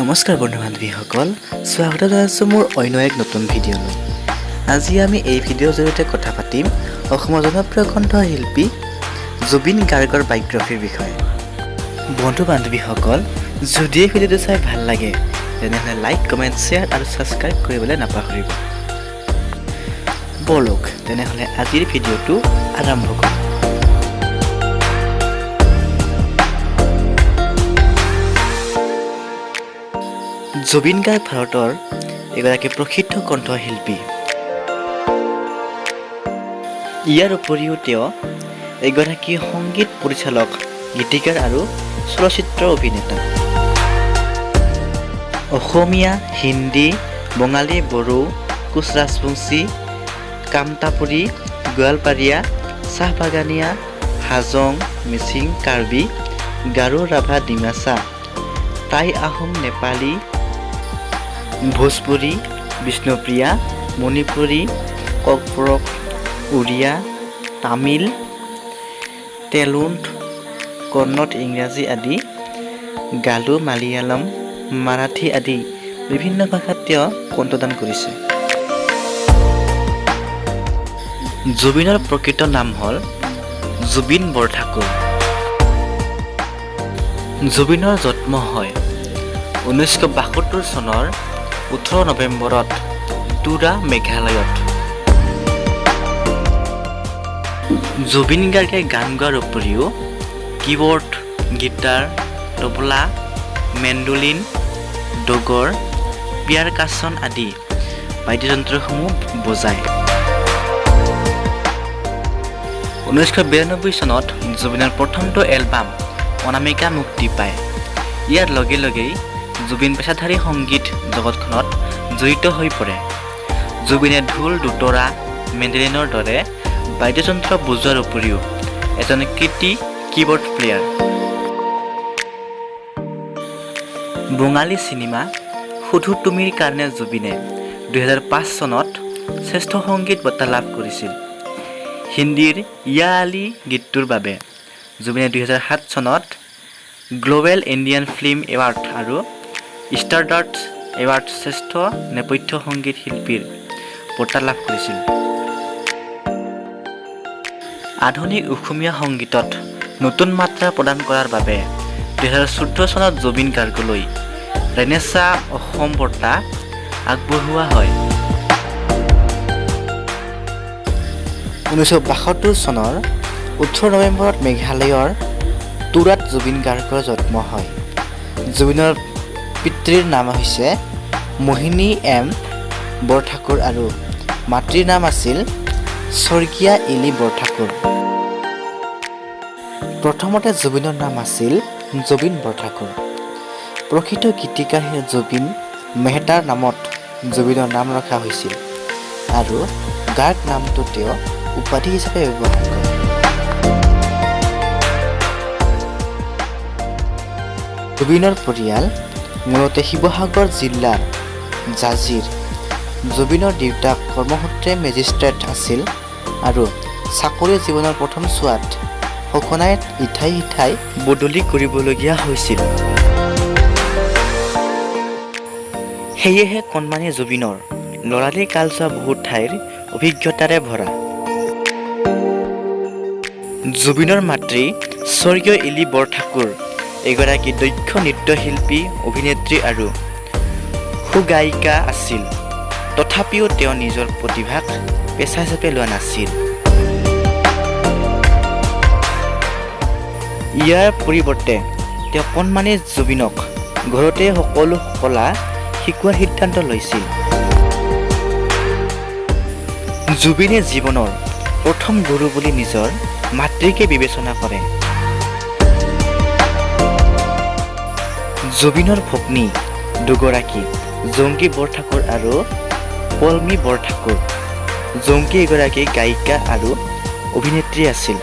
নমস্কাৰ বন্ধু বান্ধৱীসকল, স্বাগত জনাইছোঁ মোৰ অন্য এক নতুন ভিডিঅ'লৈ। আজি আমি এই ভিডিঅ'ৰ জৰিয়তে কথা পাতিম অসমৰ জনপ্ৰিয় কণ্ঠশিল্পী জুবিন গাৰ্গৰ বায়োগ্ৰাফীৰ বিষয়ে। বন্ধু বান্ধৱীসকল, যদি এই ভিডিঅ'টো চাই ভাল লাগে তেনেহ'লে লাইক, কমেণ্ট, শ্বেয়াৰ আৰু ছাবস্ক্ৰাইব কৰিবলৈ নাপাহৰিব। বলক তেনেহ'লে আজিৰ ভিডিঅ'টো আৰম্ভ কৰোঁ। জুবিন গাৰ্গ ভাৰতৰ এগৰাকী প্ৰসিদ্ধ কণ্ঠশিল্পী। ইয়াৰ উপৰিও তেওঁ এগৰাকী সংগীত পৰিচালক, গীতিকাৰ আৰু চলচ্চিত্ৰ অভিনেতা। অসমীয়া, হিন্দী, বঙালী, বড়ো, কোচ ৰাজবংশী, কামতাপুৰী, গোৱালপাৰীয়া, চাহ বাগানীয়া, হাজং, মিচিং, কাৰ্বি, গাৰো, ৰাভা, ডিমাচা, টাই, আহোম, নেপালী, ভোজপুৰী, বিষ্ণুপ্ৰিয়া, মণিপুৰী, ককবৰক, উৰিয়া, তামিল, তেলুগু, কন্নড়, ইংৰাজী আদি, গালো, মালিয়ালম, মাৰাঠী আদি বিভিন্ন ভাষাত তেওঁ কণ্ঠদান কৰিছে। জুবিনৰ প্ৰকৃত নাম হ'ল জুবিন বৰঠাকুৰ। জুবিনৰ জন্ম হয় 1972 চনৰ 18 নৱেম্বৰত তুৰা, মেঘালয়ত। জুবিন গাৰ্গে গান গোৱাৰ উপৰিও কীবৰ্ড, গীটাৰ, তবলা, মেণ্ডোলিন, ডগৰ, পিয়াৰকাচন আদি বাদ্যযন্ত্ৰসমূহ বজায়। 1992 চনত জুবিনৰ প্ৰথমটো এলবাম অনামিকা মুক্তি পায়। ইয়াৰ লগে লগেই জুবিন পেছাধাৰী সংগীত জগতখনত জড়িত হৈ পৰে। জুবিনে ঢোল, দুতৰা, মেণ্ডোলিনৰ দৰে বাদ্যযন্ত্ৰ বজোৱাৰ উপৰিও এজন কৃতি কীবৰ্ড প্লেয়াৰ। বঙালী চিনেমা শুধু তুমিৰ কাৰণে জুবিনে 2005 চনত শ্ৰেষ্ঠ সংগীত বঁটা লাভ কৰিছিল। হিন্দীৰ য়া আলী গীতটোৰ বাবে জুবিনে 2007 চনত গ্ল'বেল ইণ্ডিয়ান ফিল্ম এৱাৰ্ড আৰু ষ্টাৰডাষ্ট এৱাৰ্ড শ্ৰেষ্ঠ নেপথ্য সংগীত শিল্পীৰ বঁটা লাভ কৰিছিল। আধুনিক অসমীয়া সংগীতত নতুন মাত্ৰা প্ৰদান কৰাৰ বাবে 2014 চনত জুবিন গাৰ্গলৈ ৰেনেছাঁ অসম বঁটা আগবঢ়োৱা হয়। 1972 চনৰ 18 নৱেম্বৰত মেঘালয়ৰ তুৰাত জুবিন গাৰ্গৰ জন্ম হয়। জুবিনৰ পিতৃৰ নাম হৈছে মোহিনী এম বৰঠাকুৰ আৰু মাতৃৰ নাম আছিল স্বৰ্গীয়া ইলি বৰঠাকুৰ। প্ৰথমতে জুবিনৰ নাম আছিল জুবিন বৰঠাকুৰ। প্ৰকৃত গীতিকাৰ জুবিন মেহতাৰ নামত জুবিনৰ নাম ৰখা হৈছিল আৰু গাৰ্গ নামটো তেওঁ উপাধি হিচাপে ব্যৱহাৰ কৰে। জুবিনৰ পৰিয়াল মূলতে শিৱসাগৰ জিলাৰ জাজিৰ। জুবিনৰ দেউতাক কৰ্মসূত্ৰে মেজিষ্ট্ৰেট আছিল আৰু চাকৰি জীৱনৰ প্ৰথম চোৱাত সঘনাই ইঠাই সিঠাই বদলি কৰিবলগীয়া হৈছিল। সেয়েহে কণমানি জুবিনৰ ল'ৰালি কাল যোৱা বহুত ঠাইৰ অভিজ্ঞতাৰে ভৰা। জুবিনৰ মাতৃ স্বৰ্গীয় ইলি বৰঠাকুৰ এগৰাকী দক্ষ নৃত্যশিল্পী, অভিনেত্ৰী আৰু সুগায়িকা আছিল। তথাপিও তেওঁ নিজৰ প্ৰতিভাক পেচা হিচাপে লোৱা নাছিল। ইয়াৰ পৰিৱৰ্তে তেওঁ কণমানি জুবিনক ঘৰতে সকলো কলা শিকোৱাৰ সিদ্ধান্ত লৈছিল। জুবিনে জীৱনৰ প্ৰথম গুৰু বুলি নিজৰ মাতৃকে বিবেচনা কৰে। জুবিনৰ ভগ্নী দুগৰাকী, জংকী বৰঠাকুৰ আৰু পল্মী বৰঠাকুৰ। জংকী এগৰাকী গায়িকা আৰু অভিনেত্ৰী আছিল।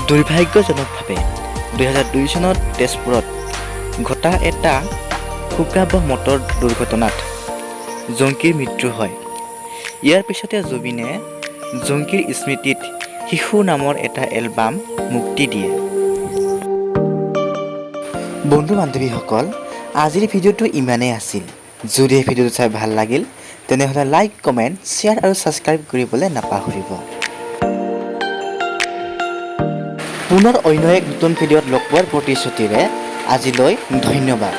দুৰ্ভাগ্যজনকভাৱে 2002 চনত তেজপুৰত ঘটা এটা শোকাবহ মটৰ দুৰ্ঘটনাত জংকীৰ মৃত্যু হয়। ইয়াৰ পিছতে জুবিনে জংকীৰ স্মৃতিত শিশু নামৰ এটা এলবাম মুক্তি দিয়ে। বন্ধু বান্ধৱীসকল, আজিৰ ভিডিঅ'টো ইমানেই আছিল। যদি এই ভিডিঅ'টো চাই ভাল লাগিল তেনেহ'লে লাইক, কমেণ্ট, শ্বেয়াৰ আৰু ছাবস্ক্ৰাইব কৰিবলৈ নাপাহৰিব। পুনৰ অন্য এক নতুন ভিডিঅ'ত লগ পোৱাৰ প্ৰতিশ্ৰুতিৰে আজিলৈ ধন্যবাদ।